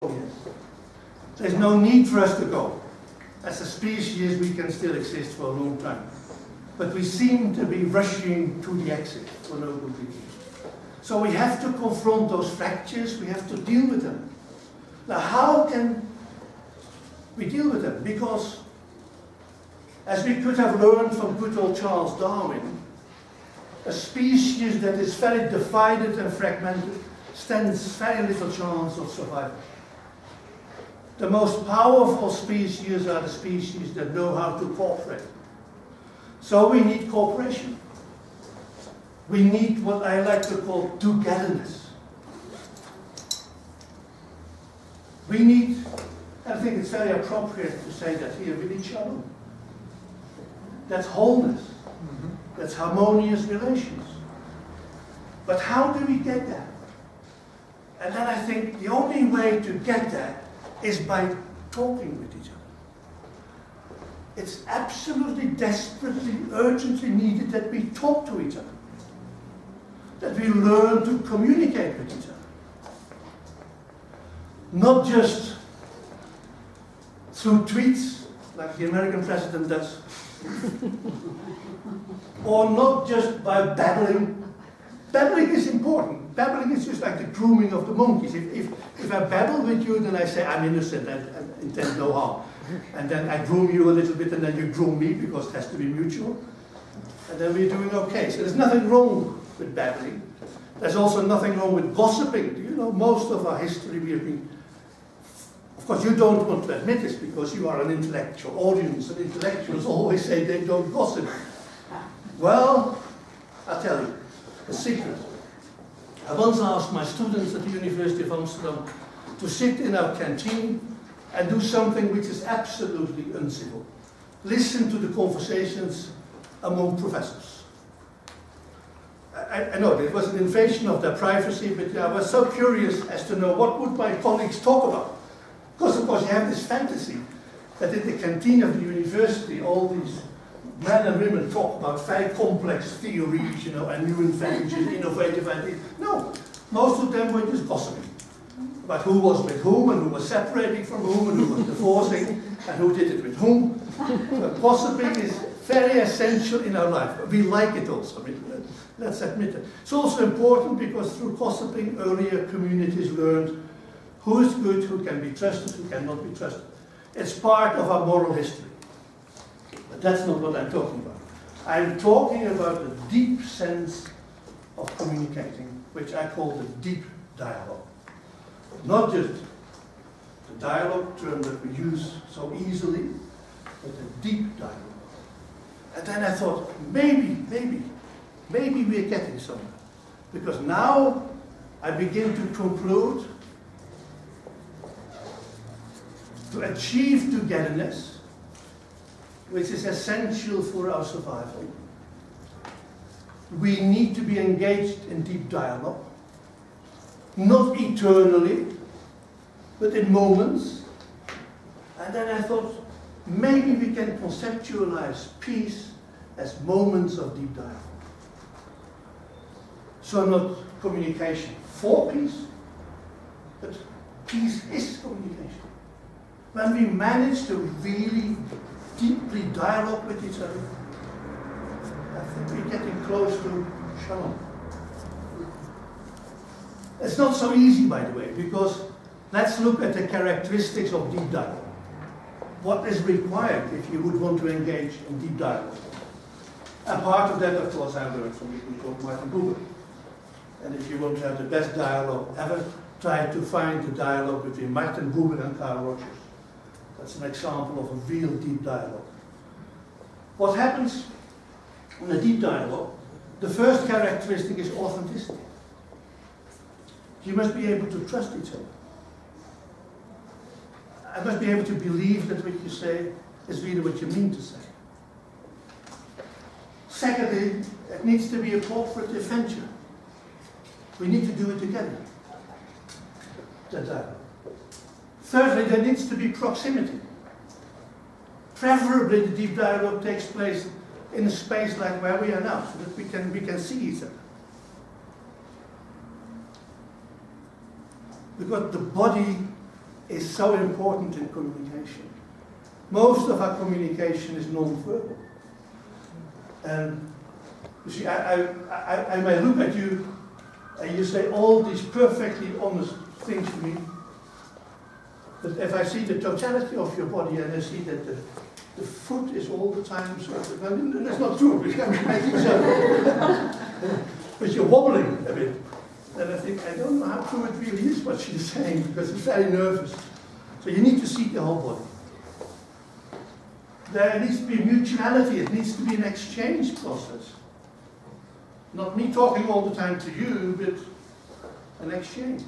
Yes. There's no need for us to go. As a species, we can still exist for a long time. But we seem to be rushing to the exit for no good reason. So we have to confront those fractures, we have to deal with them. Now, how can we deal with them? Because, as we could have learned from good old Charles Darwin, a species that is very divided and fragmented stands very little chance of survival. The most powerful species are the species that know how to cooperate. So we need cooperation. We need what I like to call togetherness. We need, I think it's very appropriate to say that here, we need shalom. That's wholeness. That's harmonious relations. But how do we get that? And then I think the only way to get that is by talking with each other. It's absolutely, desperately, urgently needed that we talk to each other. That we learn to communicate with each other. Not just through tweets, like the American president does. Or not just by babbling. Babbling is important. Babbling is just like the grooming of the monkeys. If I babble with you, then I say, I'm innocent, I intend no harm. And then I groom you a little bit, and then you groom me, because it has to be mutual. And then we're doing okay. So there's nothing wrong with babbling. There's also nothing wrong with gossiping. You know, most of our history we have been... Of course, you don't want to admit this, because you are an intellectual audience, and intellectuals always say they don't gossip. Well, I'll tell you, a secret. I once asked my students at the University of Amsterdam to sit in our canteen and do something which is absolutely uncivil. Listen to the conversations among professors. I know it was an invasion of their privacy, but I was so curious as to know what would my colleagues talk about. Because of course you have this fantasy that in the canteen of the university all these men and women talk about very complex theories, you know, and new inventions, innovative ideas. No, most of them were just gossiping about who was with whom and who was separating from whom and who was divorcing and who did it with whom. But gossiping is very essential in our life. We like it also, let's admit it. It's also important because through gossiping earlier communities learned who is good, who can be trusted, who cannot be trusted. It's part of our moral history. But that's not what I'm talking about. I'm talking about the deep sense of communicating, which I call the deep dialogue. Not just the dialogue term that we use so easily, but the deep dialogue. And then I thought, maybe we're getting somewhere. Because now I begin to conclude to achieve togetherness, which is essential for our survival, we need to be engaged in deep dialogue, not eternally, but in moments. And then I thought, maybe we can conceptualize peace as moments of deep dialogue. So not communication for peace, but peace is communication. When we manage to really deeply dialogue with each other, I think we're getting close to shalom. It's not so easy, by the way, because let's look at the characteristics of deep dialogue. What is required if you would want to engage in deep dialogue? And part of that, of course, I learned from people called Martin Buber. And if you want to have the best dialogue ever, try to find the dialogue between Martin Buber and Carl Rogers. That's an example of a real deep dialogue. What happens in a deep dialogue, the first characteristic is authenticity. You must be able to trust each other. I must be able to believe that what you say is really what you mean to say. Secondly, it needs to be a cooperative venture. We need to do it together. The dialogue. Thirdly, there needs to be proximity. Preferably, the deep dialogue takes place in a space like where we are now, so that we can see each other. Because the body is so important in communication. Most of our communication is non-verbal. And you see, I may look at you and you say all these perfectly honest things to me, but if I see the totality of your body and I see that the foot is all the time, so that's not true, I think so. But you're wobbling a bit. And I think, I don't know how true it really is what she's saying, because it's very nervous. So you need to see the whole body. There needs to be mutuality, it needs to be an exchange process. Not me talking all the time to you, but an exchange.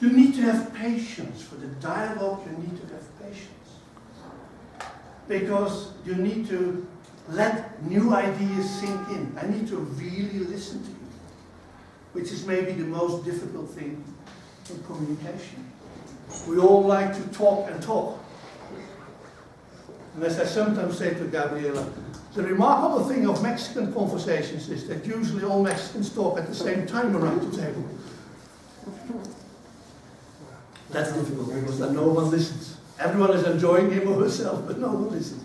You need to have patience for the dialogue, you need to have patience. Because you need to let new ideas sink in. I need to really listen to you, which is maybe the most difficult thing in communication. We all like to talk and talk. And as I sometimes say to Gabriela, the remarkable thing of Mexican conversations is that usually all Mexicans talk at the same time around the table. That's difficult because then no one listens. Everyone is enjoying him or herself, but no one listens.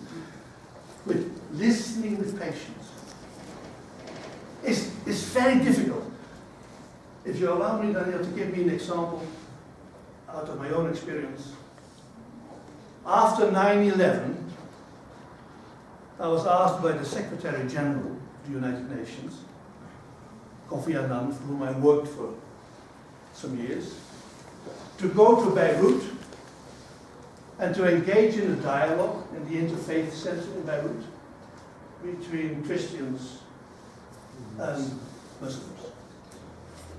But listening with patience is very difficult. If you allow me, Daniel, to give me an example out of my own experience. After 9/11, I was asked by the Secretary General of the United Nations, Kofi Annan, for whom I worked for some years, to go to Beirut and to engage in a dialogue in the Interfaith Center in Beirut between Christians and Muslims.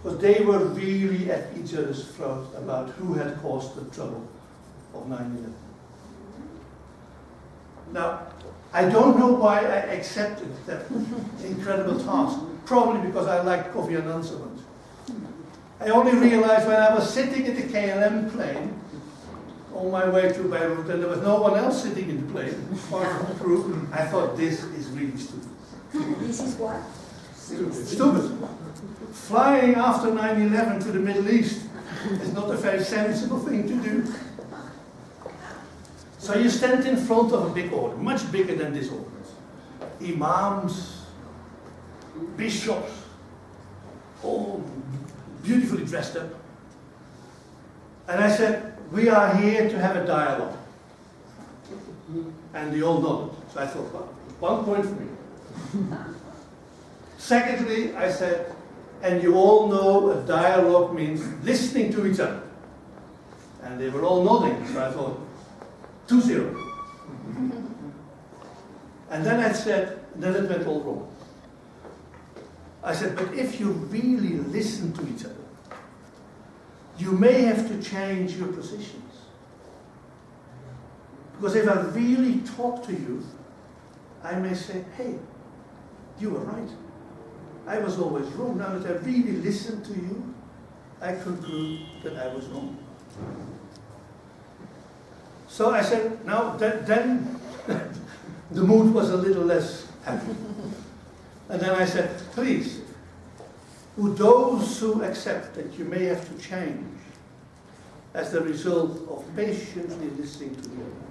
Because they were really at each other's throat about who had caused the trouble of 9/11. Now, I don't know why I accepted that incredible task. Probably because I liked Kofi Annan so much. I only realized when I was sitting in the KLM plane on my way to Beirut and there was no one else sitting in the plane, apart from the crew, I thought this is really stupid. This is what? Stupid. Flying after 9/11 to the Middle East is not a very sensible thing to do. So you stand in front of a big audience, much bigger than this audience. Imams, bishops, all beautifully dressed up. And I said, we are here to have a dialogue. And they all nodded. So I thought, well, 1 point for me. Secondly, I said, and you all know a dialogue means listening to each other. And they were all nodding, so I thought, 2-0. And then I said, then it went all wrong. I said, but if you really listen to each other, you may have to change your positions. Because if I really talk to you, I may say, hey, you were right. I was always wrong. Now that I really listened to you, I conclude that I was wrong. So I said, now then the mood was a little less happy. And then I said, please, those who accept that you may have to change as the result of patiently listening to the other.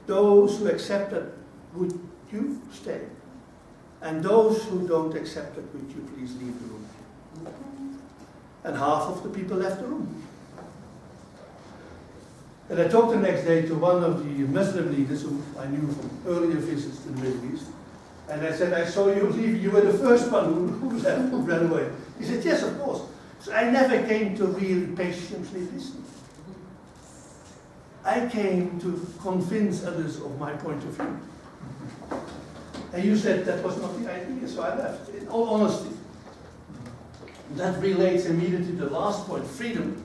Those who accept that, would you stay? And those who don't accept it, would you please leave the room? And half of the people left the room. And I talked the next day to one of the Muslim leaders who I knew from earlier visits to the Middle East. And I said, I saw you leave. You were the first one who left, who ran away. He said, yes, of course. So I never came to really patiently listen. I came to convince others of my point of view. And you said that was not the idea, so I left. In all honesty. That relates immediately to the last point, freedom.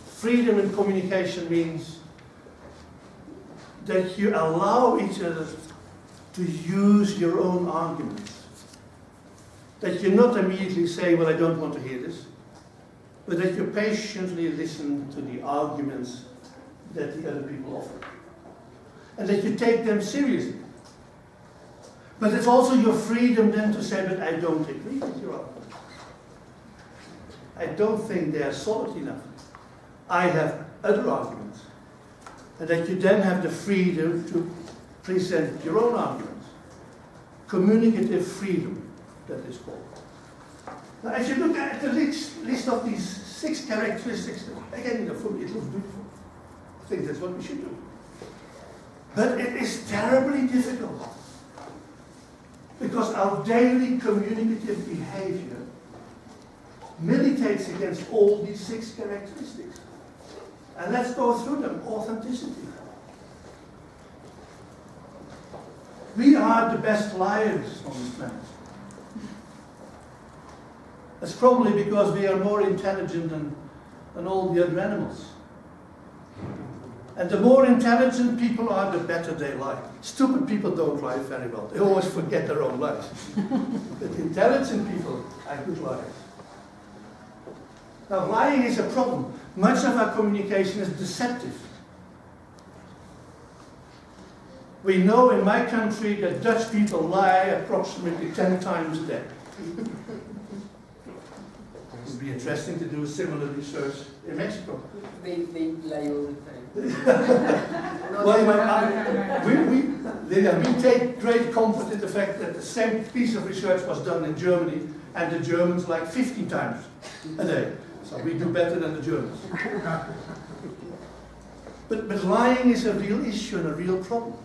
Freedom in communication means that you allow each other to use your own arguments. That you not immediately say, well, I don't want to hear this, but that you patiently listen to the arguments that the other people offer. And that you take them seriously. But it's also your freedom then to say, but I don't agree with your argument. I don't think they are solid enough. I have other arguments. And that you then have the freedom to present your own arguments. Communicative freedom, that is called. Now, if you look at the list of these 6 characteristics, again, for me it looks beautiful. I think that's what we should do. But it is terribly difficult. Because our daily communicative behavior militates against all these 6 characteristics. And let's go through them. Authenticity. We are the best liars on this planet. That's probably because we are more intelligent than all the other animals. And the more intelligent people are, the better they lie. Stupid people don't lie very well. They always forget their own lies. But intelligent people are good liars. Now, lying is a problem. Much of our communication is deceptive. We know in my country that Dutch people lie approximately 10 times a day. It would be interesting to do similar research in Mexico. They lie all the time. We take great comfort in the fact that the same piece of research was done in Germany, and the Germans like 15 times a day. So we do better than the Germans. But lying is a real issue and a real problem.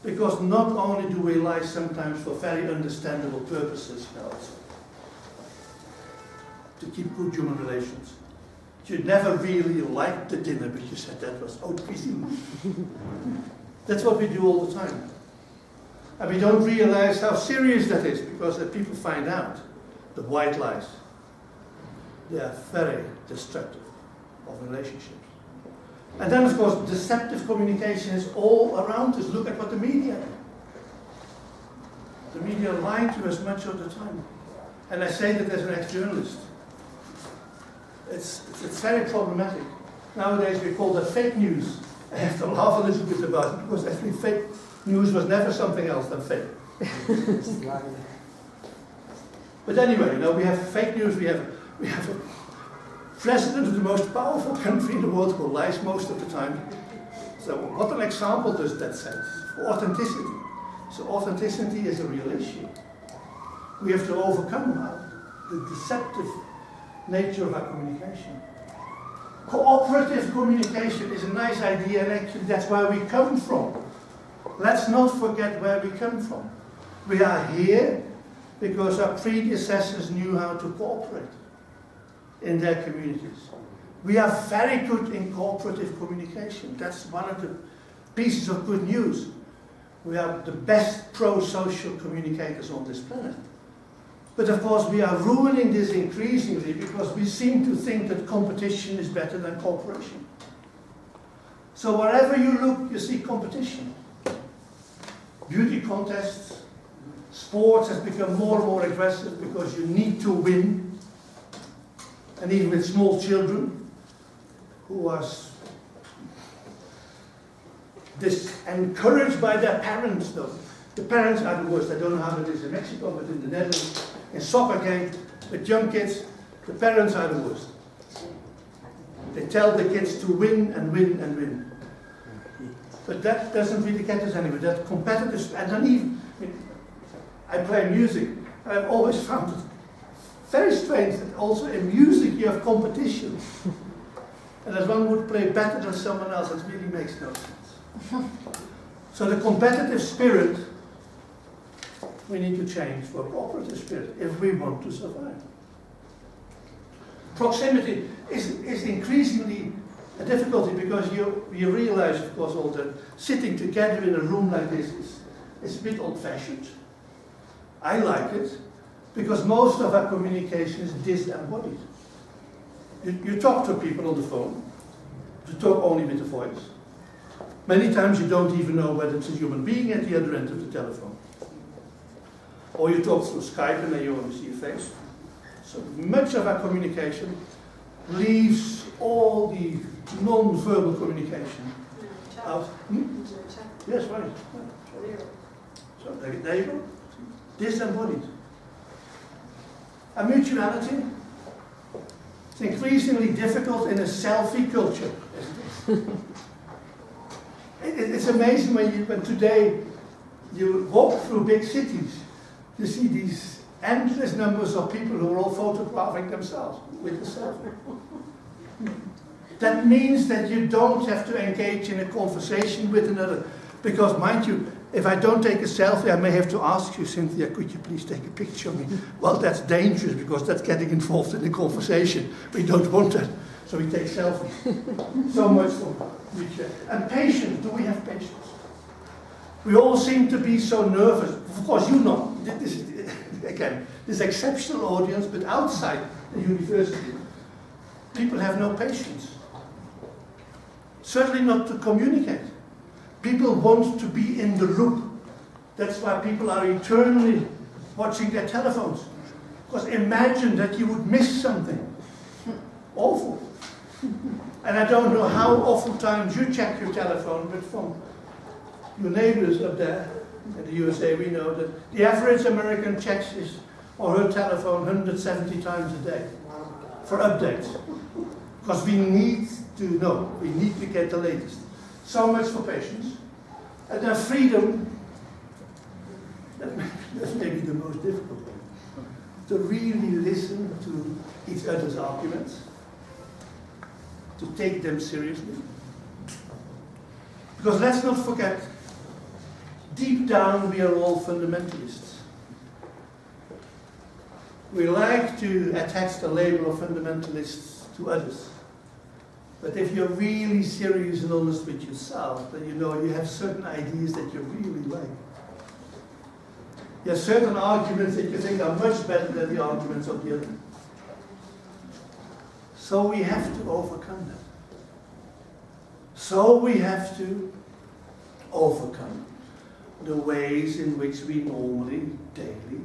Because not only do we lie sometimes for very understandable purposes, to keep good human relations. You never really liked the dinner, but you said that was haute cuisine. That's what we do all the time. And we don't realize how serious that is, because if people find out the white lies, they are very destructive of relationships. And then, of course, deceptive communication is all around us. Look at what the media do. The media lie to us much of the time. And I say that as an ex-journalist. It's very problematic. Nowadays we call that fake news. I have to laugh a little bit about it, because actually fake news was never something else than fake. But anyway, we have fake news, we have a president of the most powerful country in the world who lies most of the time. So what an example does that set for authenticity? So authenticity is a real issue. We have to overcome the deceptive nature of our communication. Cooperative communication is a nice idea, and actually that's where we come from. Let's not forget where we come from. We are here because our predecessors knew how to cooperate in their communities. We are very good in cooperative communication. That's one of the pieces of good news. We are the best pro-social communicators on this planet. But of course we are ruining this increasingly because we seem to think that competition is better than cooperation. So wherever you look, you see competition. Beauty contests, sports has become more and more aggressive because you need to win. And even with small children who are encouraged by their parents, though. The parents are the worst. I don't know how it is in Mexico, but in the Netherlands, in soccer games with young kids, the parents are the worst. They tell the kids to win and win and win. But that doesn't really get us anywhere. That competitive, and then even, I play music, and I've always found it very strange that also in music you have competition. And as one would play better than someone else, it really makes no sense. So the competitive spirit, we need to change for a cooperative spirit if we want to survive. Proximity is increasingly a difficulty because you realize, of course, all that sitting together in a room like this is a bit old-fashioned. I like it because most of our communication is disembodied. You talk to people on the phone, you talk only with the voice. Many times you don't even know whether it's a human being at the other end of the telephone. Or you talk through Skype and then you only see a face. So much of our communication leaves all the non-verbal communication out. Yes, right. So there you go. Disembodied. A mutuality. increasingly difficult in a selfie culture, isn't it? It's amazing when today you walk through big cities, you see these endless numbers of people who are all photographing themselves with a selfie. That means that you don't have to engage in a conversation with another. Because, mind you, if I don't take a selfie, I may have to ask you, Cynthia, could you please take a picture of me? Well, that's dangerous because that's getting involved in a conversation. We don't want that. So we take selfies. So much for future. And patience. Do we have patience? We all seem to be so nervous. Of course, you know. This is, again, this exceptional audience, but outside the university, people have no patience. Certainly not to communicate. People want to be in the loop. That's why people are eternally watching their telephones. Because imagine that you would miss something. Awful. And I don't know how often times you check your telephone, but from your neighbors up there in the USA, we know that the average American checks his or her telephone 170 times a day for updates. Because we need to know, we need to get the latest. So much for patience. And then freedom, that's maybe the most difficult thing. To really listen to each other's arguments, to take them seriously. Because let's not forget, deep down we are all fundamentalists. We like to attach the label of fundamentalists to others. But if you're really serious and honest with yourself, then you know you have certain ideas that you really like. You have certain arguments that you think are much better than the arguments of the other. So we have to overcome that. So we have to overcome the ways in which we normally, daily,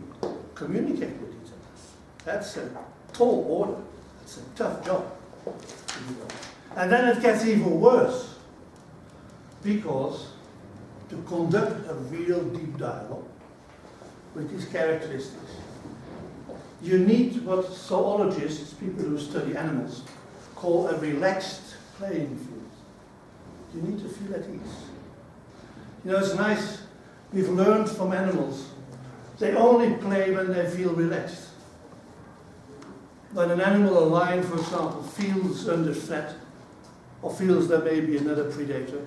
communicate with each other. That's a tall order. It's a tough job. And then it gets even worse, because to conduct a real deep dialogue with these characteristics, you need what zoologists, people who study animals, call a relaxed playing field. You need to feel at ease. You know, it's nice, we've learned from animals, they only play when they feel relaxed. When an animal, a lion for example, feels under threat, or feels there may be another predator,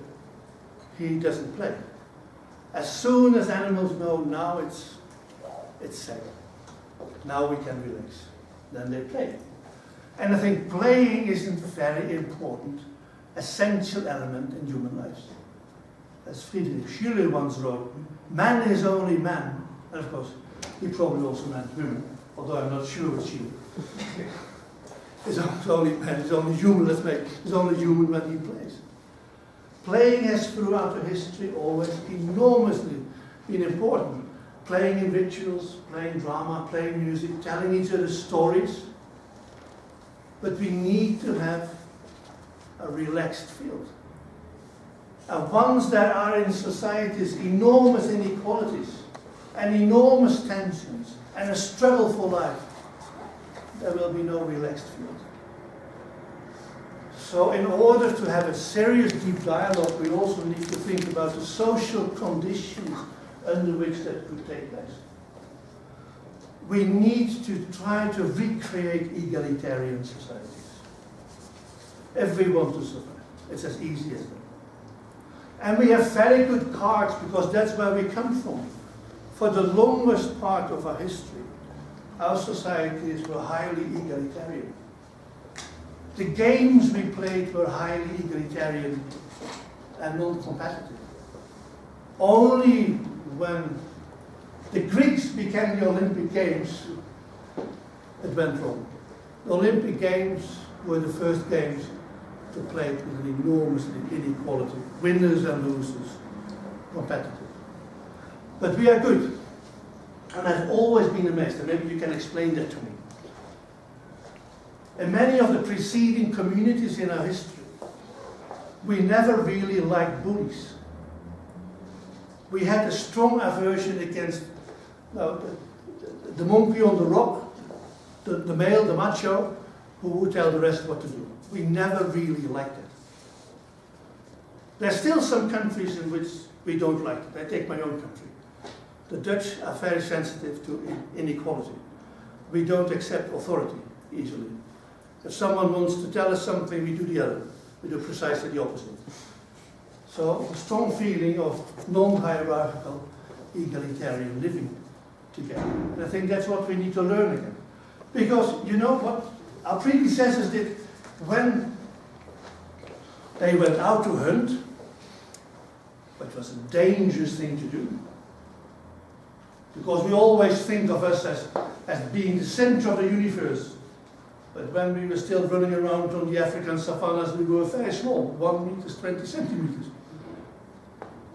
he doesn't play. As soon as animals know now it's safe, now we can relax, then they play. And I think playing is a very important, essential element in human lives. As Friedrich Schiller once wrote, man is only man. And of course, he probably also meant women, although I'm not sure with Schiller. He's only man, he's only human, he's only human when he plays. Playing has throughout the history always enormously been important. Playing in rituals, playing drama, playing music, telling each other stories. But we need to have a relaxed field. And once there are in societies enormous inequalities and enormous tensions and a struggle for life, there will be no relaxed field. So in order to have a serious deep dialogue, we also need to think about the social conditions under which that could take place. We need to try to recreate egalitarian societies. If we want to survive, it's as easy as that. And we have very good cards because that's where we come from. For the longest part of our history, our societies were highly egalitarian. The games we played were highly egalitarian and non-competitive. Only when the Greeks became the Olympic Games, it went wrong. The Olympic Games were the first games to play with an enormous inequality. Winners and losers, competitive. But we are good. And I've always been amazed, and maybe you can explain that to me. In many of the preceding communities in our history, we never really liked bullies. We had a strong aversion against the monkey on the rock, the male, the macho, who would tell the rest what to do. We never really liked it. There's still some countries in which we don't like it. I take my own country. The Dutch are very sensitive to inequality. We don't accept authority easily. If someone wants to tell us something, we do the other. We do precisely the opposite. So a strong feeling of non-hierarchical, egalitarian living together. And I think that's what we need to learn again. Because you know what our predecessors did when they went out to hunt, which was a dangerous thing to do. Because we always think of us as being the center of the universe. But when we were still running around on the African savannas, we were very small, 1 meter, 20 centimeters.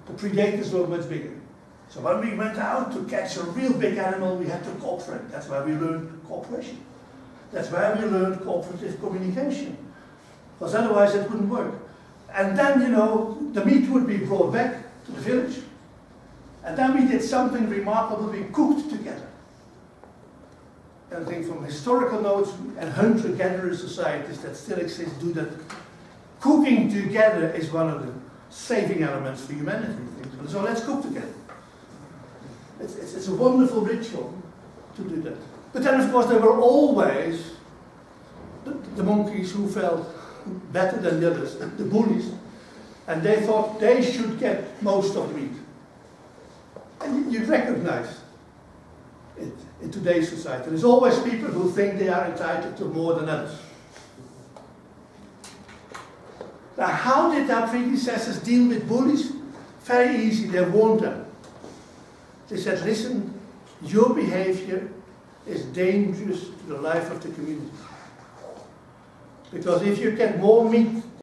The predators were much bigger. So when we went out to catch a real big animal, we had to cooperate. That's why we learned cooperation. That's why we learned cooperative communication. Because otherwise it wouldn't work. And then, you know, the meat would be brought back to the village. And then we did something remarkable, we cooked together. And I think from historical notes and hunter-gatherer societies that still exist do that. Cooking together is one of the saving elements for humanity. So let's cook together. It's a wonderful ritual to do that. But then of course there were always the monkeys who felt better than the others, the bullies, and they thought they should get most of the meat. And you recognize it in today's society. There's always people who think they are entitled to more than others. Now, how did our predecessors deal with bullies? Very easy, they warned them. They said, listen, your behavior is dangerous to the life of the community. Because if you get more meat